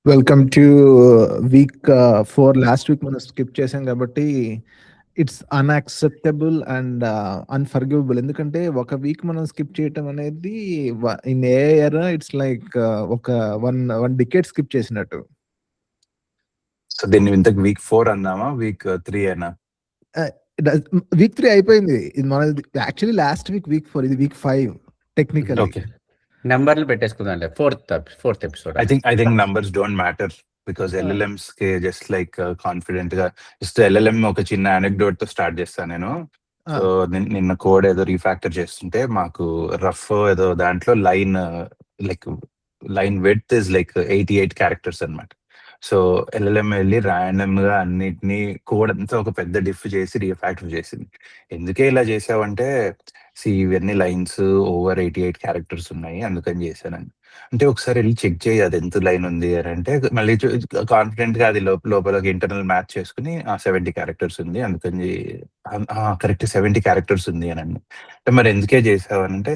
Welcome to week 4. Last week మనం skip చేసాం కాబట్టి ఇట్స్ అన్‌యాక్సెప్టబుల్ అండ్ అన్‌ఫర్గివబుల్. ఎందుకంటే ఒక వీక్ మనం స్కిప్ చేయటం అనేది in a year it's like ఒక 1 డికేడ్ స్కిప్ చేసినట్టు. సో దీన్ని ఇంతకు వీక్ 4 అందామా? వీక్ 3 అయినా? వీక్ 3 అయిపోయింది. ఇది మనది యాక్చువల్లీ లాస్ట్ వీక్ 4, ఇది వీక్ 5 టెక్నికల్లీ. ఓకే. నంబర్లు పెట్టేసుకుందాంలే. Fourth episode. I think numbers don't matter because LLMs కి జస్ట్ లైక్ కాన్ఫిడెంట్ గా జస్ట్ ఎల్ఎల్ఎం ఒక చిన్న అనెక్డోట్ తో స్టార్ట్ చేస్తాను నేను. సో నిన్న కోడ్ ఏదో రీఫాక్టర్ చేస్తుంటే మాకు రఫ్ ఏదో దాంట్లో line width is like 88 characters అన్నమాట. సో ఎల్ఎల్ఎం వెళ్ళి ర్యాండమ్ గా అన్నిటినీ కోడ్ అంతా ఒక పెద్ద డిఫ్ చేసి రీఫాక్టర్ చేసింది. ఎందుకే ఇలా చేసావంటే ఇవన్నీ లైన్స్ ఓవర్ 88 క్యారెక్టర్స్ ఉన్నాయి అందుకని చేశానండి. అంటే ఒకసారి వెళ్ళి చెక్ చేయి అది ఎంత లైన్ ఉంది అని అంటే మళ్ళీ కాన్ఫిడెంట్ గా అది లోపల ఇంటర్నల్ మ్యాచ్ చేసుకుని 70 క్యారెక్టర్స్ ఉంది అందుకని కరెక్ట్ 70 క్యారెక్టర్స్ ఉంది అని అంటే మరి ఎందుకే చేసావు అని అంటే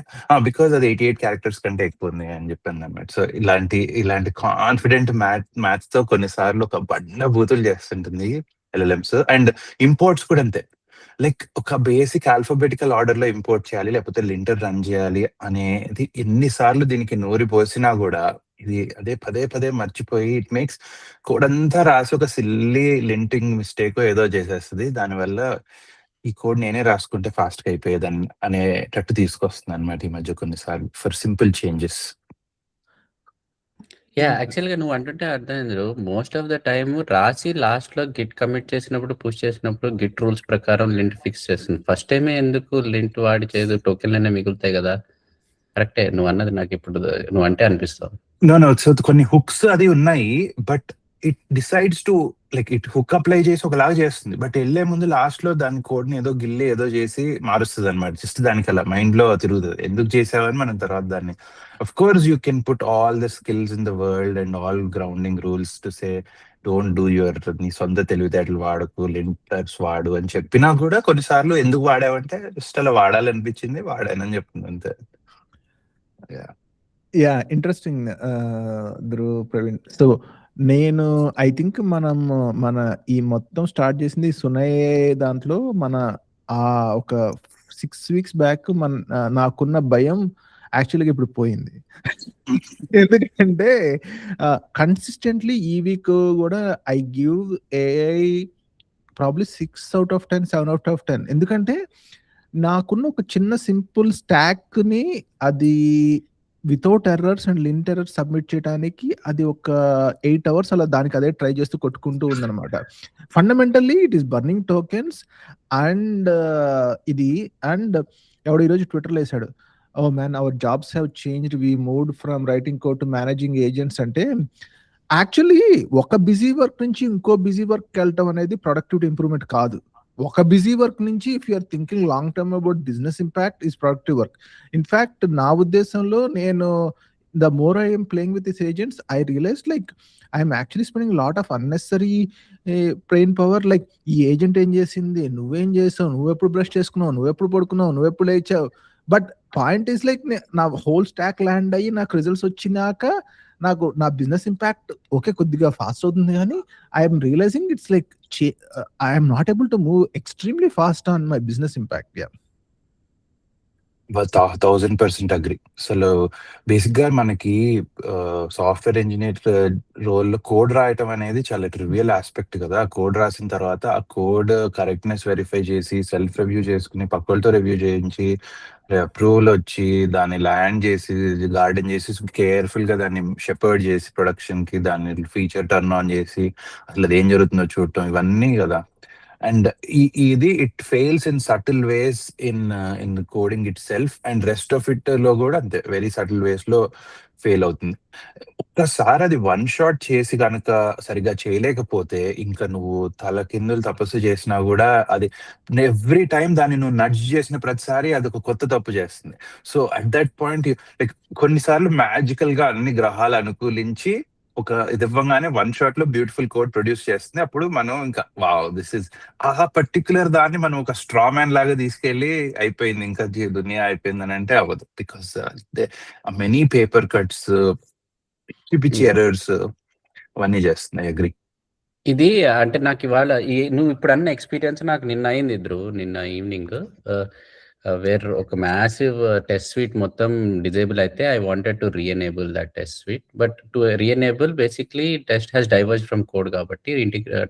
బికాజ్ అది 88 క్యారెక్టర్స్ కంటే ఎక్కువ ఉంది అని చెప్పాను అన్నమాట. సో ఇలాంటి కాన్ఫిడెంట్ మ్యాథ్స్ తో కొన్నిసార్లు ఒక బండ బూతులు చేస్తుంటుంది ఎల్ఎల్ఎంస్. అండ్ ఇంపోర్ట్స్ కూడా అంతే. లైక్ ఒక బేసిక్ ఆల్ఫాబెటికల్ ఆర్డర్ లో ఇంపోర్ట్ చేయాలి లేకపోతే లింటర్ రన్ చేయాలి అనేది ఎన్నిసార్లు దీనికి నోరి పోసినా కూడా ఇది అదే పదే మర్చిపోయి ఇట్ మేక్స్ కోడ్ అంతా రాసి ఒక సిల్లీ లింటింగ్ మిస్టేక్ ఏదో చేసేస్తుంది. దానివల్ల ఈ కోడ్ నేనే రాసుకుంటే ఫాస్ట్ గా అయిపోయేదని అనేటట్టు తీసుకొస్తుంది అనమాట ఈ మధ్య కొన్నిసార్లు ఫర్ సింపుల్ చేంజెస్. యాక్చువల్గా నువ్వు అంటుంటే అర్థమైంది. మోస్ట్ ఆఫ్ ద టైమ్ రాసి లాస్ట్ లో గిట్ కమిట్ చేసినప్పుడు పుష్ చేసినప్పుడు గిట్ రూల్స్ ప్రకారం లింట్ ఫిక్స్ చేస్తుంది. ఫస్ట్ టైమే ఎందుకు లింట్ వాడి చేయదు, టోకెన్లనే మిగులుతాయి కదా. కరెక్టే నువ్వు అన్నది, నాకు ఇప్పుడు నువ్వు అంటే అనిపిస్తావు. సో కొన్ని హుక్స్ అది ఉన్నాయి but it decides to like it hook apply చేసి ఒకలాగా చేస్తుంది బట్ వెళ్లే ముందు లాస్ట్ లో దాని కోడ్ ని ఏదో గిల్లి ఏదో చేసి మారుస్తుంది అనమాట. జస్ట్ దానికి అలా మైండ్ లో తిరుగుతుంది ఎందుకు చేసావని మనం తర్వాత దాన్ని of course you can put all the skills in the world and all grounding rules to say don't do your నీ సొంత తెలివితేటలు వాడకు లింటర్స్ వాడు అని చెప్పినా కూడా కొన్నిసార్లు ఎందుకు వాడావంటే జస్ట్ అలా వాడాలనిపించింది వాడానని చెప్తుంది అంతే. ఇంట్రెస్టింగ్ ధ్రువ్, ప్రవీణ్. సో నేను ఐ థింక్ మన ఈ మొత్తం స్టార్ట్ చేసింది సునయే దాంట్లో మన ఒక 6 వీక్స్ బ్యాక్ నాకున్న భయం యాక్చువల్గా ఇప్పుడు పోయింది. ఎందుకంటే కన్సిస్టెంట్లీ ఈ వీక్ కూడా I give AI probably 6 out of 10, 7 out of 10. ఎందుకంటే నాకున్న ఒక చిన్న సింపుల్ స్టాక్ ని అది without errors and lint errors submit చేయడానికి అది ఒక 8 hours అలా దానికి అదే ట్రై చేస్తూ కొట్టుకుంటూ ఉందన్నమాట. Fundamentally it is burning tokens and ఎవడు ఈరోజు ట్విట్టర్లో వేసాడు, oh man our jobs have changed, we moved from writing code to managing agents. అంటే యాక్చువల్లీ ఒక బిజీ వర్క్ నుంచి ఇంకో బిజీ వర్క్ వెళ్ళటం అనేది ప్రొడక్టివిటీ ఇంప్రూవ్మెంట్ కాదు. ఒక బిజీ వర్క్ నుంచి if you're thinking long term about business impact is productive work. In fact నా ఉద్దేశంలో నేను the more I am playing with this agents I realise like I'm actually spending lot of unnecessary brain power. Like ఈ agent ఏం చేసింది, నువ్వేం చేసావు, నువ్వెప్పుడు brush చేసుకున్నావు, నువ్వెప్పుడు పడుకున్నావు, నువ్వెప్పుడు లేచావు. బట్ పాయింట్ ఈస్ లైక్ నా హోల్ స్టాక్ ల్యాండ్ అయ్యి నాకు రిజల్ట్స్ వచ్చినాక నాకు నా బిజినెస్ ఇంపాక్ట్ ఓకే కొద్దిగా ఫాస్ట్ అవుతుంది, కానీ I'm realising it's like I'm not able to move extremely fast on my business impact. 1000% agree. అసలు బేసిక్ గా మనకి సాఫ్ట్వేర్ ఇంజనీర్ రోల్ కోడ్ రాయటం అనేది చాలా ట్రివియల్ ఆస్పెక్ట్ కదా. కోడ్ రాసిన తర్వాత ఆ కోడ్ కరెక్ట్నెస్ వెరిఫై చేసి సెల్ఫ్ రివ్యూ చేసుకుని పక్కలతో రివ్యూ చేయించి అప్రూవల్ వచ్చి దాన్ని ల్యాండ్ చేసి గార్డెన్ చేసి కేర్ఫుల్ గా దాన్ని షెపర్డ్ చేసి ప్రొడక్షన్ కి దాన్ని ఫీచర్ టర్న్ ఆన్ చేసి అసలు అది ఏం జరుగుతుందో చూడటం ఇవన్నీ కదా. అండ్ ఇది it fails in subtle ways in coding it self and rest of it లో కూడా అంతే వెరీ సటిల్ వేస్ లో ఫెయిల్ అవుతుంది. ఒక్కసారి అది వన్ షాట్ చేసి కనుక సరిగా చేయలేకపోతే ఇంకా నువ్వు తల కిందులు తపస్సు చేసినా కూడా అది ఎవ్రీ టైం దాన్ని నువ్వు నడ్జ్ చేసిన ప్రతిసారి అది ఒక కొత్త తప్పు చేస్తుంది. So at that point like కొన్నిసార్లు మ్యాజికల్ గా అన్ని గ్రహాలు అనుకూలించి ఒక ఇది ఇవ్వగానే వన్ షాట్ లో బ్యూటిఫుల్ కోడ్ ప్రొడ్యూస్ చేస్తుంది. అప్పుడు మనం ఇంకా వావ్ దిస్ ఇస్ ఆ పర్టికులర్ దాన్ని మనం ఒక స్ట్రా మ్యాన్ లాగా తీసుకెళ్లి అయిపోయింది ఇంకా దునియా అయిపోయింది అని అంటే అవ్వదు. బికాస్ మెనీ పేపర్ కట్స్, పిచ్చి ఎర్రర్స్, అవన్నీ చేస్తున్నాయి. అగ్రి. ఇది అంటే నాకు ఇవాళ నువ్వు ఇప్పుడు అన్న ఎక్స్పీరియన్స్ నాకు నిన్న అయింది నిన్న ఈవినింగ్ వేర్ ఒక మ్యాసివ్ టెస్ట్ స్వీట్ మొత్తం డిజేబుల్ అయితే I wanted to reenable that test suite, but to reenable basically test has diverge from code కాబట్టి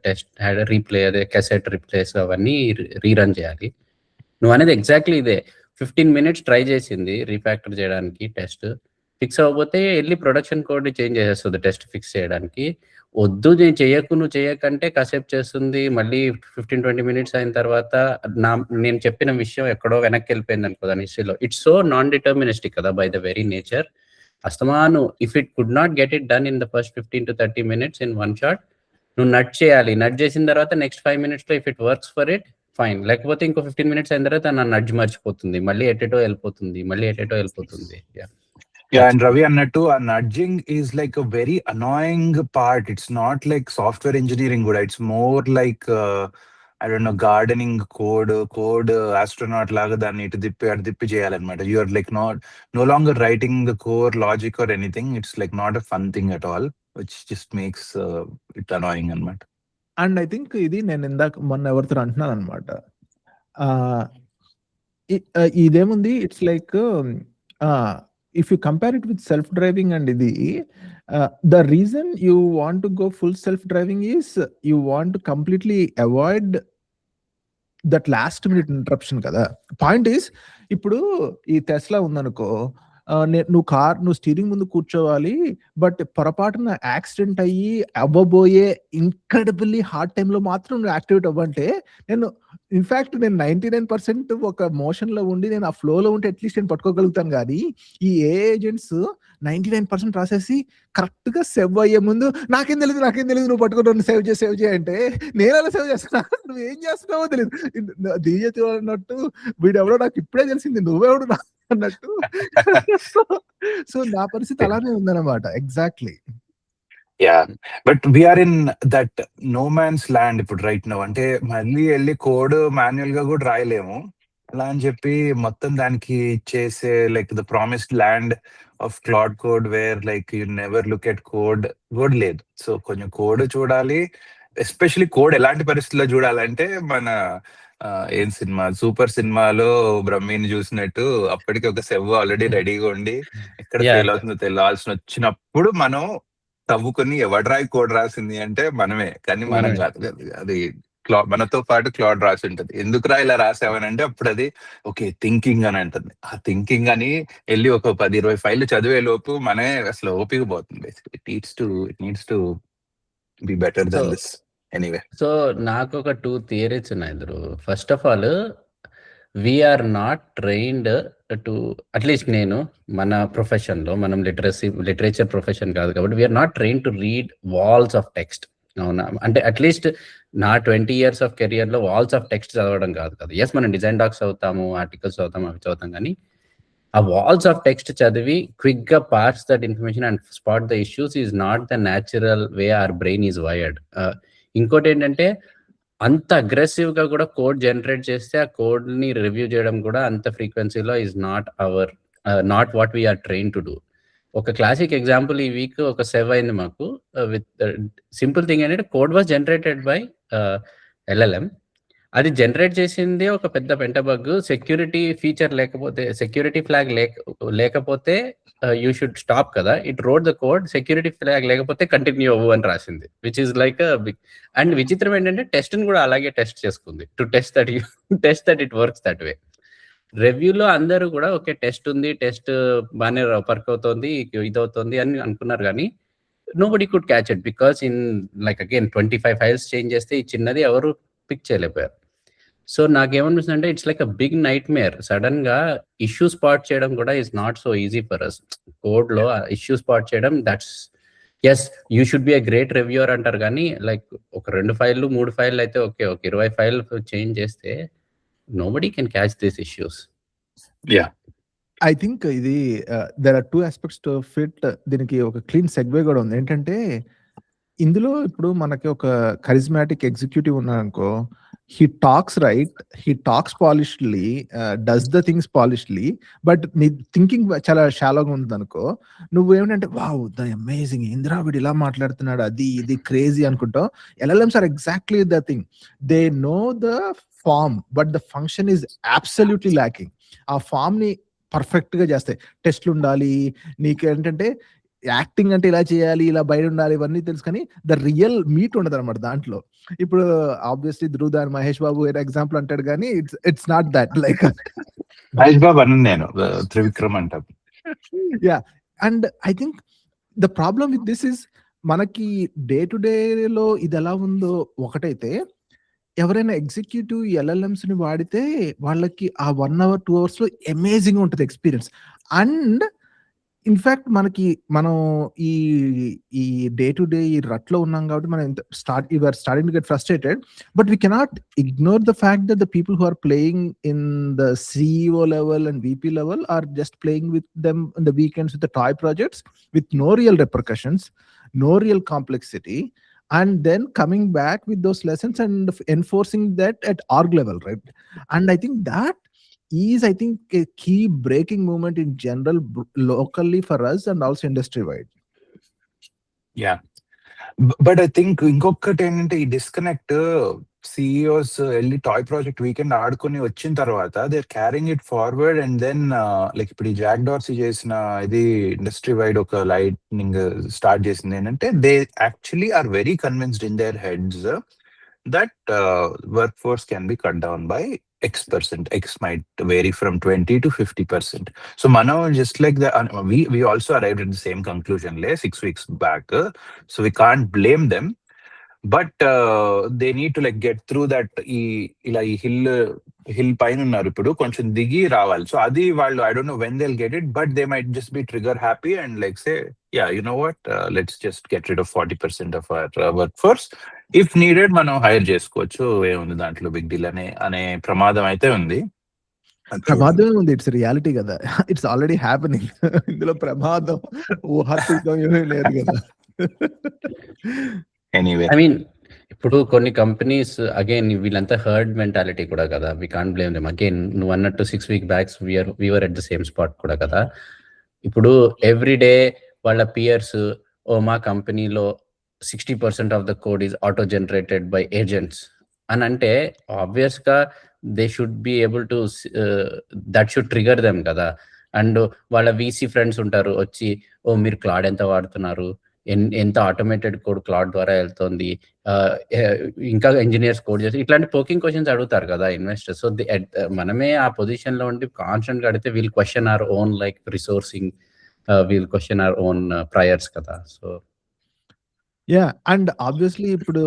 టెస్ట్ హ్యాడ్ రీప్లే అదే కెసెట్ రీప్లేస్ అవన్నీ రీరన్ చేయాలి. నువ్వు అనేది ఎగ్జాక్ట్లీ ఇదే. 15 minutes ట్రై చేసింది రీఫ్యాక్టర్ చేయడానికి, టెస్ట్ ఫిక్స్ అవ్వకపోతే వెళ్ళి ప్రొడక్షన్ కోడ్ చేంజ్ చేసేస్తుంది టెస్ట్ ఫిక్స్ చేయడానికి. వద్దు నేను నువ్వు చేయకంటే కాసేపు చేస్తుంది, మళ్ళీ 15-20 minutes అయిన తర్వాత నేను చెప్పిన విషయం ఎక్కడో వెనక్కి వెళ్ళిపోయింది అనుకో దాని హిస్టరీలో. ఇట్స్ సో నాన్ డిటర్మినిస్టిక్ కదా బై ద వెరీ నేచర్. అస్తమాను if it could not get it done in the first 15 to 30 minutes in one shot, నువ్వు నట్ చేయాలి. నట్ చేసిన తర్వాత నెక్స్ట్ 5 minutes లో if it works for it fine, లేకపోతే ఇంకో 15 minutes అయిన తర్వాత నా నడ్జ్ మర్చిపోతుంది, మళ్ళీ ఎటెటో వెళ్ళిపోతుంది. Yeah, and Ravi అన్నట్టు ఆ nudging is like a very annoying part. It's not like software engineering కూడా, it's more like I don't know gardening code astronaut లాగా దాన్ని ఇటు తిప్పి చేయాలన్నమాట. You are like no longer writing the core logic or anything. It's like not a fun thing at all, which just makes it annoying అన్నమాట. And I think ఇది నేను ఇందాక మొన్న ఎవరితో అంటున్నాను అనమాట, ఇదేముంది it's like if you compare it with self-driving and the reason you want to go full self-driving is you want to completely avoid that last minute interruption kada. Point is ఇప్పుడు ఈ టెస్లా ఉందనుకో, నువ్వు steering ముందు కూర్చోవాలి, but పొరపాటున accident అయ్యి అవ్వబోయే incredibly hard టైంలో మాత్రం నువ్వు యాక్టివేట్ అవ్వంటే, నేను 99% ఒక మోషన్ లో ఉండి నేను ఆ ఫ్లోలో ఉంటే అట్లీస్ట్ నేను పట్టుకోగలుగుతాను. కానీ ఈ ఏజెంట్స్ 99% రాసేసి కరెక్ట్ గా సేవ్ అయ్యే ముందు నాకేం తెలియదు నువ్వు పట్టుకుని సేవ్ చేయంటే నేను అలా సేవ్ చేస్తున్నా, నువ్వు ఏం చేస్తున్నావో తెలియదు. దీజేతో అన్నట్టు వీడెవడో నాకు ఇప్పుడే తెలిసింది, నువ్వెవడు అన్నట్టు. సో నా పరిస్థితి అలానే ఉందన్నమాట. Exactly. Yeah, but we're in that no man's land ఇప్పుడు రైట్ నౌ. అంటే మళ్ళీ వెళ్ళి కోడ్ మాన్యువల్ గా కూడా రాయలేము. అలా అని చెప్పి మొత్తం దానికి చేసే like the promised land of Claude code where like you never look at code కూడా లేదు. సో కొంచెం కోడ్ చూడాలి, ఎస్పెషలీ కోడ్ ఎలాంటి పరిస్థితుల్లో చూడాలంటే మన ఏం సినిమా సూపర్ సినిమాలో బ్రహ్మీని చూసినట్టు అప్పటికి ఒక సెవ్ ఆల్రెడీ రెడీగా ఉండి ఎక్కడ ఫెయిల్ అవుతుందో తెలియాల్సిన వచ్చినప్పుడు మనం తవ్వుకుని ఎవడ్రా కోడ్ రాసింది అంటే మనమే, కానీ మనం కాదు. అది మనతో పాటు క్లాడ్ రాసి ఉంటది. ఎందుకురా ఇలా రాసావని అంటే అప్పుడు అది ఓకే థింకింగ్ అని అంటుంది. ఆ థింకింగ్ అని వెళ్ళి ఒక 10-20 ఫైళ్ళు చదివే లోపు మనమే అసలు ఓపిక పోతుంది. Basically it needs to be better than this anyway. So నాకు ఒక 2 థియరీస్ ఉన్నాయి. First of all we're not trained to, at least నేను మన ప్రొఫెషన్లో, మనం లిటరేచర్ ప్రొఫెషన్ కాదు కాబట్టి we're not train to read walls of text. అవునా? అంటే అట్లీస్ట్ నా 20 years ఆఫ్ కెరియర్లో వాల్స్ ఆఫ్ టెక్స్ట్ చదవడం కాదు కదా. ఎస్ మనం డిజైన్ డాక్స్ చదువుతాము, ఆర్టికల్స్ చదువుతాము, అవి చదువుతాం, కానీ ఆ వాల్స్ ఆఫ్ టెక్స్ట్ చదివి క్విక్ గా parse that information and spot the issues is not the natural way our brain is wired. ఇంకోటి ఏంటంటే అంత అగ్రెసివ్ గా కూడా కోడ్ జనరేట్ చేస్తే ఆ కోడ్ ని రివ్యూ చేయడం కూడా అంత ఫ్రీక్వెన్సీలో is not what we're train to do. ఒక క్లాసిక్ ఎగ్జాంపుల్ ఈ వీక్ ఒక సెవ్ అయింది మాకు విత్ సింపుల్ థింగ్ ఏంటంటే code was generated by LLM. అది జనరేట్ చేసింది ఒక పెద్ద పెంట బగ్. సెక్యూరిటీ ఫీచర్ లేకపోతే, సెక్యూరిటీ ఫ్లాగ్ లేకపోతే యూ షుడ్ స్టాప్ కదా. It wrote the code, security flag లేకపోతే కంటిన్యూ అవ్వు అని రాసింది, which is like big. And విచిత్రం ఏంటంటే టెస్ట్ ని కూడా అలాగే టెస్ట్ చేసుకుంది to test that it works that way. రివ్యూలో అందరూ కూడా ఓకే టెస్ట్ ఉంది, టెస్ట్ బాగానే వర్క్ అవుతుంది, ఇదవుతుంది అని అనుకున్నారు, కానీ nobody could catch it because in like again 25 files change చేస్తే ఈ చిన్నది ఎవరు పిక్ చేయలేకపోయారు. సో నాకేమనిపిస్తుంది అంటే it's like a big nightmare. Sudden గా ఇష్యూ స్పాట్ చేయడం కూడా is not so easy for us. Code లో ఇష్యూ స్పాట్ చేయడం, that's as you should be a great reviewer అంటారు, కానీ లైక్ ఒక 2 files 3 files అయితే ఓకే, ఒక 20 files చేంజ్ చేస్తే nobody can catch these issues. Yeah, I think ఇది there are 2 aspects to fit. దీనికి ఒక క్లీన్ సెగ్వే కూడా ఉంది. ఏంటంటే ఇందులో ఇప్పుడు మనకి ఒక కరిజ్మాటిక్ ఎగ్జిక్యూటివ్ ఉన్నారనుకో, he talks right, he talks polishedly, does the things polishedly, but నీ థింకింగ్ చాలా షాలోగా ఉంది అనుకో, నువ్వేమిటంటే వావ్ ద అమేజింగ్ ఇందిరా వీడు ఇలా మాట్లాడుతున్నాడు, అది ఇది క్రేజీ అనుకుంటావు. LLMs are exactly the thing, they know the form but the function is absolutely lacking. ఆ ఫామ్ ని పర్ఫెక్ట్ గా చేస్తాయి. టెస్ట్లు ఉండాలి, నీకు ఏంటంటే యాక్టింగ్ అంటే ఇలా చేయాలి, ఇలా బయట ఉండాలి, ఇవన్నీ తెలుసు, కానీ ద రియల్ మీట్ ఉండదు అనమాట దాంట్లో. ఇప్పుడు ఆబ్వియస్లీ ధ్రువ్ దాని మహేష్ బాబు ఎగ్జాంపుల్ అంటాడు, కానీ it's not that like Mahesh Babu అన్న నేను త్రివిక్రమ్ అంట. Yeah, and I think the problem with this is, మనకి డే టు డే లో ఇది ఎలా ఉందో ఒకటైతే, ఎవరైనా ఎగ్జిక్యూటివ్ LLMs ని వాడితే వాళ్ళకి ఆ 1 hour 2 hours లో అమేజింగ్ ఉంటుంది ఎక్స్పీరియన్స్. అండ్ ఇన్ఫాక్ట్ మనం ఈ డే టు డే ఈ రట్లో ఉన్నాం కాబట్టి మనం starting to get frustrated, but we cannot ignore the fact that the people who are playing in the CEO level and VP level are just playing with them in the weekends with the toy projects with no real repercussions, no real complexity, and then coming back with those lessons and enforcing that at org level, right? And I think that is, I think, a key breaking moment in general, locally for us and also industry wide. Yeah, but I think ఇంకొకటి ఏంటంటే ఈ disconnect, CEOs వెళ్ళి toy project weekend ఆడుకొని వచ్చిన తర్వాత they are carrying it forward, and then like ఇప్పుడు ఈ Jack Dorsey చేసిన ఇది ఇండస్ట్రీ వైడ్ ఒక లైట్నింగ్ స్టార్ట్ చేసింది ఏంటంటే, they actually are very convinced in their heads that workforce can be cut down by X%. X might vary from 20 to 50%. So Mano, just like we also arrived at the same conclusion 6 weeks back. So we can't blame them, but they need to like get through that ila hill పైన ఉన్నారు ఇప్పుడు, కొంచెం దిగి రావాలి. So అది వాళ్ళు, I don't know when they'll get it, but they might just be trigger happy and like say, yeah, you know what, let's just get rid of 40% of our workforce. If needed మనం hire చేసుకోవచ్చు, ఏముంది దాంట్లో big deal అనే ప్రమాదం అయితే ఉంది. ప్రమాదం ఉంది, ఇట్స్ రియాలిటీ కదా, ఇట్స్ ఆల్రెడీ హ్యాపెనింగ్. ఇందులో ప్రమాదం ఊహాతీతం ఏమీ లేదు కదా. ఎనీవే, ఐ మీన్ ఇప్పుడు కొన్ని కంపెనీస్ అగైన్ వీళ్ళంతా హర్డ్ మెంటాలిటీ కూడా కదా, we can't blame them. Again నువ్వు అన్నట్టు 6 weeks backs we're at the same spot కూడా కదా. ఇప్పుడు ఎవ్రీ డే వాళ్ళ పియర్స్, ఓ మా కంపెనీలో 60% of the code is auto generated by agents అని అంటే, ఆబ్వియస్ గా they should be able to, that should trigger them కదా. అండ్ వాళ్ళ VC ఫ్రెండ్స్ ఉంటారు వచ్చి, ఓ మీరు క్లాడ్ ఎంత వాడుతున్నారు, ఎంత ఆటోమేటెడ్ కోడ్ క్లాడ్ ద్వారా వెళ్తుంది, ఇంకా ఇంజనీర్స్ కోడ్ చేసి ఇట్లాంటి పోకింగ్ క్వశ్చన్స్ అడుగుతారు కదా ఇన్వెస్టర్స్. సో మనమే ఆ పొజిషన్ లో ఉండి కాన్స్టెంట్ గా అడిగితే we'll question our own like resourcing, we'll question our own priors కదా. సో యా, అండ్ ఆబ్వియస్లీ ఇప్పుడు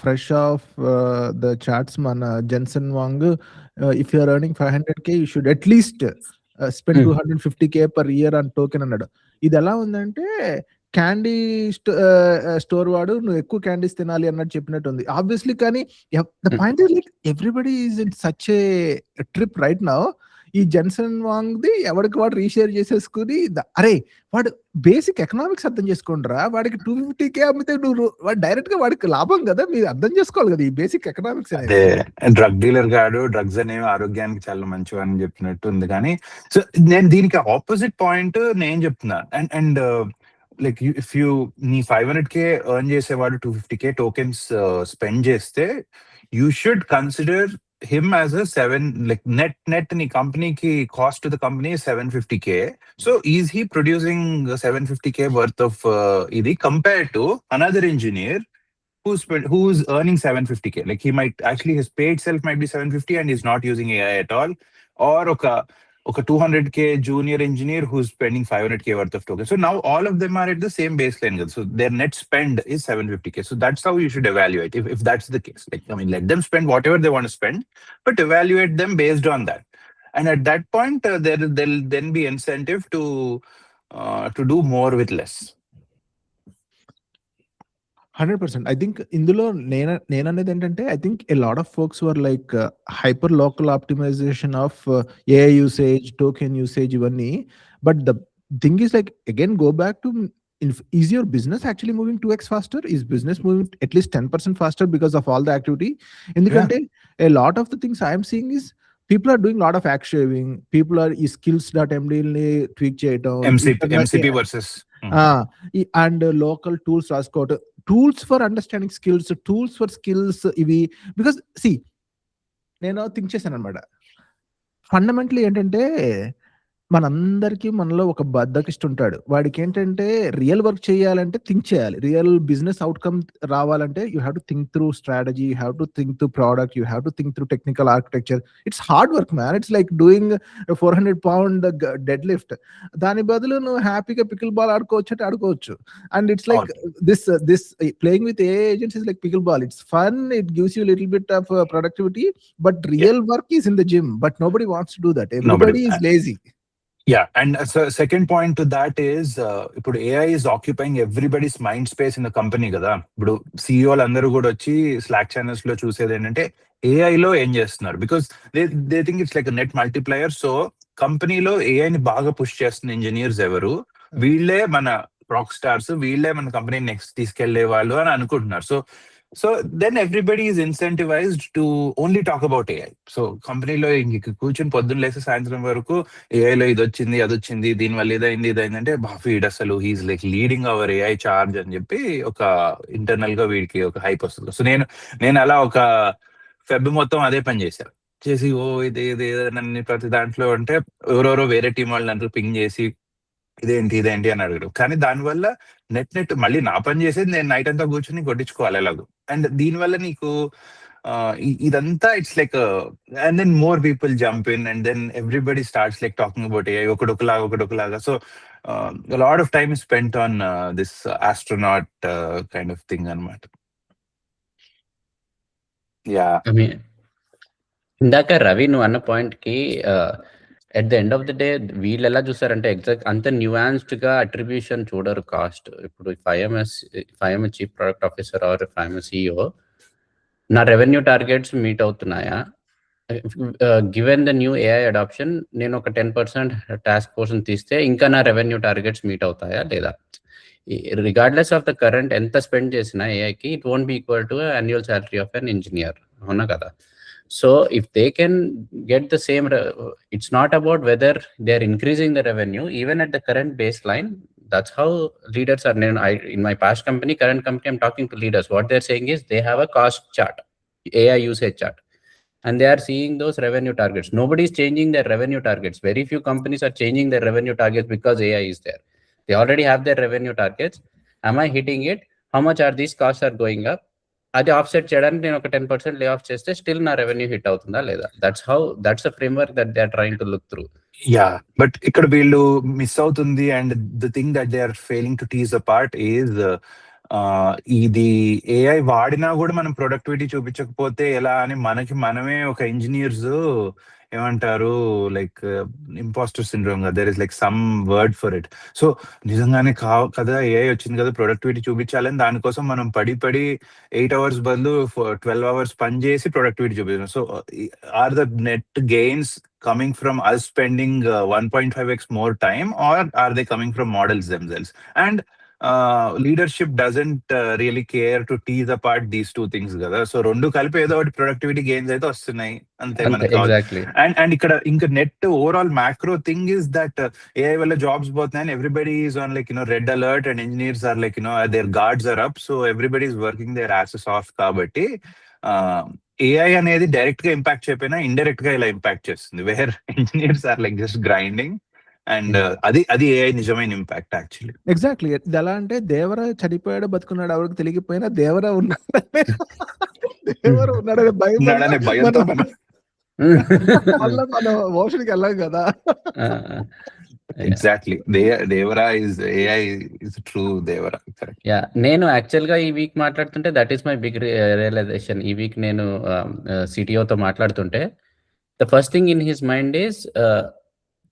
ఫ్రెష్ ఆఫ్ ద చార్ట్స్ మన Jensen Huang, if you are earning 500K you should at least spend 250K per year on token అన్నాడు. ఇది ఎలా ఉందంటే candy store వాడు నువ్వు ఎక్కువ క్యాండీస్ తినాలి అన్నట్టు చెప్పినట్టు ఉంది ఆబ్వియస్లీ. కానీ the point is like everybody is in such a trip right now. ఈ జెన్సన్ వాంగ్ది ఎవరికి వాడు రీషేర్ చేసేసుకుని, అరే వాడు బేసిక్ ఎకనామిక్స్ అర్థం చేసుకోండిరా, వాడికి 250K అమ్మితే నువ్వు వాడు డైరెక్ట్ గా వాడికి లాభం కదా, మీరు అర్థం చేసుకోవాలి కదా ఈ బేసిక్ ఎకనామిక్స్. అదే డ్రగ్ డీలర్ గాడు డ్రగ్స్ అనేవి ఆరోగ్యానికి చాలా మంచివి అని చెప్పినట్టు ఉంది. కానీ సో నేను దీనికి ఆపోజిట్ పాయింట్ నేను చెప్తున్నా, అండ్ లైక్ ఇఫ్ యూ నీ 500K ఎర్న్ చేసేవాడు 250K టోకెన్స్ స్పెండ్ చేస్తే, you should consider him as a 7, like net ni company ki cost to the company is 750K. So is he producing 750K worth of idi compared to another engineer who's earning 750K? Like he might actually, his paid self might be 750 and he's not using AI at all, or oka 200K junior engineer who's spending 500K worth of tokens. So now all of them are at the same baseline. So their net spend is 750K. So that's how you should evaluate if that's the case. Like, I mean, let them spend whatever they want to spend, but evaluate them based on that. And at that point, there'll then be incentive to do more with less. 100%. I think ఇందులో నేను అనేది ఏంటంటే, I think a lot of folks were like hyper local optimization of AI usage, token usage ఇవన్నీ. But the thing is like again go back to is your business actually moving 2x faster? Is business moving at least 10% faster because of all the activity? ఎందుకంటే a lot of the things I am seeing is people are doing a lot of act shaving. People are ఈ skills.md ని tweak చేయటం, MCP versus and local tools రాసుకోవటం, tools for understanding skills, tools for skills ఇవి. Because నేను think చేశాను అనమాట, fundamentally ఏంటంటే మనందరికీ మనలో ఒక బద్ధకిస్తుంటాడు. వాడికి ఏంటంటే రియల్ వర్క్ చేయాలంటే థింక్ చేయాలి, రియల్ బిజినెస్ అవుట్కమ్ రావాలంటే you have to think through strategy, you have to think through product, you have to think through technical architecture. It's hard work man, it's like doing 400 pound dead lift. దాని బదులు నువ్వు హ్యాపీగా pickle ball ఆడుకోవచ్చు అంటే ఆడుకోవచ్చు. And it's like this playing with AI agents is like pickle ball. It's fun, it gives you a little bit of productivity, but real work is in the gym, but nobody wants to do that. Everybody is lazy. Yeah, and so second point to that is ఇప్పుడు AI is occupying everybody's mind space in the company కదా. ఇప్పుడు CEOలు అందరూ కూడా వచ్చి Slack channels లో చూసేది ఏంటంటే AI లో ఏం చేస్తున్నారు, because they think it's like net multiplier. So కంపెనీలో AI ని బాగా పుష్ చేస్తున్న ఇంజనీర్స్ ఎవరు, వీళ్ళే మన రాక్ స్టార్స్, వీళ్ళే మన కంపెనీ నెక్స్ట్ తీసుకెళ్లే వాళ్ళు అని అనుకుంటున్నారు. So then everybody is incentivized to only talk about AI. So కంపెనీలో ఇంక కూర్చొని పొద్దున్న లేసి సాయంత్రం వరకు ఏఐలో ఇది వచ్చింది, అది వచ్చింది, దీనివల్ల ఇదైందంటే వీడు అసలు he is like leading our AI charge అని చెప్పి ఒక ఇంటర్నల్ గా వీడికి ఒక హైప్ వస్తుంది. సో నేను అలా ఒక ఫెబ్ మొత్తం అదే పని చేసి ఇది నన్ను ప్రతి దాంట్లో అంటే ఎవరెవరో వేరే టీం వాళ్ళు నన్ను పింగ్ చేసి ఇదేంటి అని అడిగారు. కానీ దానివల్ల నెట్ మళ్ళీ నా పని చేసేది నేను నైట్ అంతా కూర్చొని కొట్టించుకోవాలి ఎలాగో. అండ్ దీనివల్ల నీకు ఇదంతా it's like and then more people jump in and then everybody starts like talking about AI ఒకడొకలాగా. So lot of time spent on this astronaut kind of thing అనమాట. యా, ఇందాక రవి నువ్వు అన్న పాయింట్ కి at the end of the day వీళ్ళు ఎలా చూసారంటే exact అంత న్యూయాన్స్డ్ గా అట్రిబ్యూషన్ చూడరు కాస్ట్. ఇప్పుడు if I'm chief product officer or if I'm CEO, నా రెవెన్యూ టార్గెట్స్ మీట్ అవుతున్నాయా? Given the new AI adoption నేను ఒక 10% టాస్క్ ఫోర్స్ తీస్తే ఇంకా నా రెవెన్యూ టార్గెట్స్ మీట్ అవుతాయా లేదా? రిగార్డ్లెస్ ఆఫ్ ద కరెంట్ ఎంత స్పెండ్ చేసినా ఏఐకి it won't be equal to annual salary of an engineer, అవునా కదా? So if they can get the same, it's not about whether they're increasing the revenue, even at the current baseline. That's how leaders are. In my past company, current company, I'm talking to leaders. What they're saying is they have a cost chart, AI usage chart, and they are seeing those revenue targets. Nobody's changing their revenue targets. Very few companies are changing their revenue targets because AI is there. They already have their revenue targets. Am I hitting it? How much are these costs are going up? అది offset చేయడానికి నేను ఒక 10% lay off చేస్తే still నా revenue hit అవుతుందా లేదా? That's a framework that they are trying to look through. Yeah, but ఇక్కడ వీళ్ళు మిస్ అవుతుంది and the thing that they are failing to tease apart is ఇది AI వాడినా కూడా మనం ప్రొడక్టివిటీ చూపించకపోతే ఎలా అని మనమే ఒక ఇంజనీర్స్ ఏమంటారు లైక్ ఇంపాస్టర్ సిండ్రోమ్ కదా, there is like some word for it. So నిజంగానే కదా AI వచ్చింది కదా ప్రొడక్టివిటీ చూపించాలని దానికోసం మనం పడి 8 hours బదులు 12 hours పని చేసి ప్రొడక్టివిటీ చూపించాం. So are the net gains coming from us spending 1.5x more time, or are they coming from models themselves? And leadership doesn't really care to tease apart these two things కదా. So రెండు కలిపి ఏదో ఒకటి productivity gains అయితే వస్తున్నాయి అంతే మనకు. And ఇక్కడ ఇంకా net overall macro thing is that AI వల్ల జాబ్స్ పోతున్నాయి, everybody is on like red alert and engineers are like their guards are up. So everybody is working their asses off. కాబట్టి AI అనేది direct గా impact చేయకపోయినా indirect గా ఇలా impact చేస్తుంది, where engineers are like just grinding. And అది AI నిజమైన impact actually. Exactly. ఇది ఎలా అంటే దేవరా చనిపోయాడు బతుకున్నాడు ఎవరికి తెలియకపోయినా దేవరా ఉన్నాడనే భయంతో మనం మోషన్కి వెళ్ళాం కదా. ఎగ్జాక్ట్లీ, దేవరా ఇస్ AI ఇస్ ట్రూ దేవరా. యా, నేను యాక్చువల్ గా ఈ వీక్ మాట్లాడుతుంటే that is my big realisation. ఈ వీక్ నేను CTOతో మాట్లాడుతుంటే the first thing in his mind is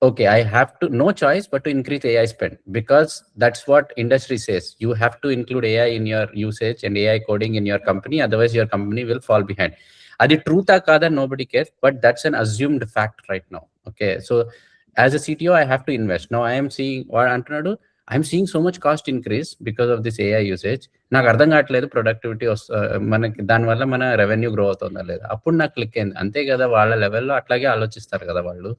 okay, I have to, no choice but to increase AI spend, because that's what industry says. You have to include AI in your usage and AI coding in your company, otherwise your company will fall behind. Adi truth a kada, nobody cares, but that's an assumed fact right now. Okay, so as a CTO I have to invest. Now I am seeing what antunadu, I'm seeing so much cost increase because of this AI usage. నాకు అర్థం కావట్లేదు productivity మనకి దానివల్ల మన revenue grow అవుతుందా లేదా. అప్పుడు నాకు క్లిక్ అయింది. అంతే కదా, వాళ్ళ లెవెల్లో అట్లాగే ఆలోచిస్తారు కదా వాళ్ళు.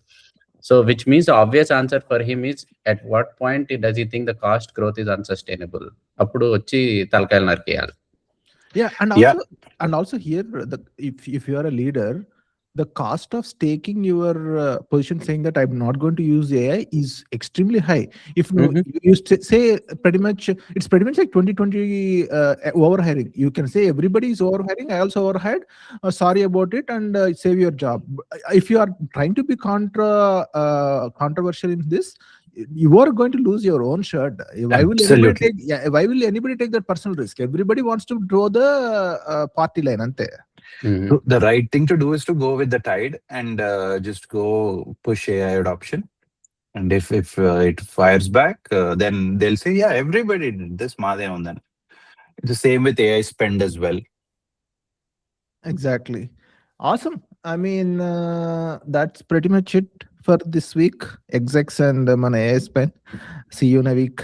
So which means obvious answer for him is at what point does he think the cost growth is unsustainable. అప్పుడు వచ్చి తలకాయలు నరికేయాలి. Yeah, Yeah. and also here, if you are a leader, the cost of staking your position, saying that I'm not going to use AI, is extremely high. If you say pretty much, it's pretty much like 2020 overhiring. You can say everybody is overhiring. I also overhired. Sorry about it, and save your job. If you are trying to be controversial in this, you are going to lose your own shirt. Why will anybody take that personal risk? Everybody wants to draw the party line, ante. The right thing to do is to go with the tide and just go push AI adoption. And if it fires back, then they'll say, yeah, everybody did this. Maade undan. It's the same with AI spend as well. Exactly. Awesome. I mean, that's pretty much it for this week. Execs and మన AI spend. See you in a week.